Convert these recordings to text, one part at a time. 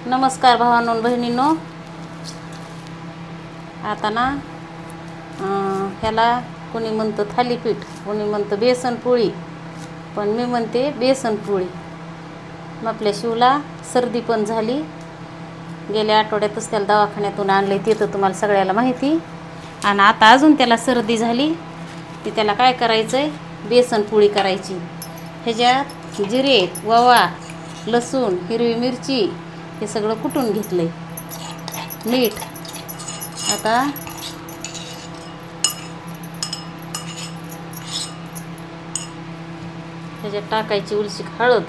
नमस्कार भावांनो आणि बहिणींनो. आता ना ह्याला कोणी म्हणतं थालीपीठ, कोणी म्हणतं बेसन पोळी, पण मी म्हणते बेसन पोळी. मग आपल्या शिवला सर्दी पण झाली, गेल्या आठवड्यातच त्याला दवाखान्यातून आणले, ते तर तुम्हाला सगळ्याला माहिती. आणि आता अजून त्याला सर्दी झाली ती त्याला काय करायचं आहे, बेसन पोळी करायची. ह्याच्यात जिरे, ओवा, लसूण, हिरवी मिरची हे सगळं कुटून घेतलंय, मीठ. आता ह्याच्यात टाकायची उलशी हळद.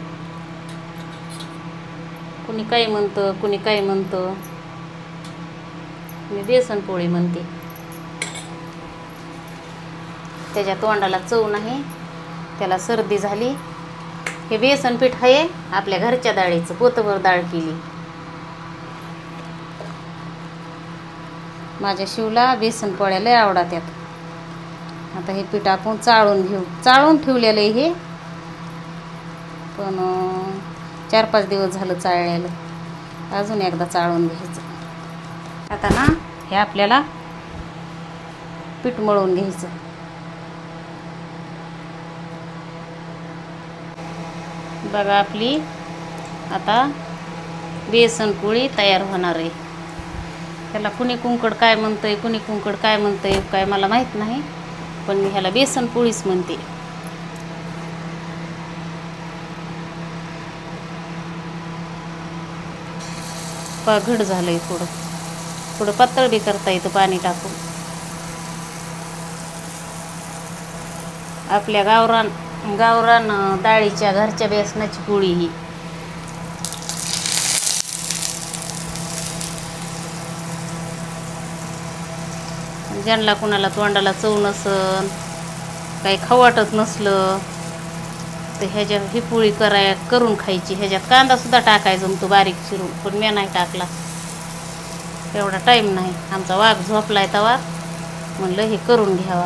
कुणी काही म्हणतं, कुणी काही म्हणतं, मी बेसन पोळी म्हणते. त्याच्या तोंडाला चव नाही, त्याला सर्दी झाली. हे बेसन पीठ आहे आपल्या घरच्या डाळीचं, पोतभर डाळ केली. माझ्या शिवला बेसन पोळ्या लय आवडतात. आता हे पीठ आपण चाळून घेऊ. चाळून ठेवलेलं आहे हे, पण 4-5 दिवस झालं चाळलेलं. अजून एकदा चाळून घ्यायचं. आता ना हे आपल्याला पीठ मळून घ्यायचं. बघा आपली आता बेसन पोळी तयार होणार आहे. त्याला कुणी कुंकड काय म्हणतंय, कुणी कुंकड काय म्हणतंय, काय मला माहीत नाही, पण मी ह्याला बेसन पोळीच म्हणते. घड झालंय, थोडं थोडं पातळ बी करता येतं पाणी टाकून. आपल्या गावरान डाळीच्या घरच्या बेसनाची पोळी ही. ज्यांना कुणाला तोंडाला चव नसन, काही खाऊ वाटत नसलं, तर ह्याच्यात ही पोळी करून खायची. ह्याच्यात कांदा सुद्धा टाकायचा तो बारीक चिरून, पण मी नाही टाकला, एवढा टाईम नाही. आमचा वाघ झोपलाय तवा, म्हणलं हे करून घ्यावा.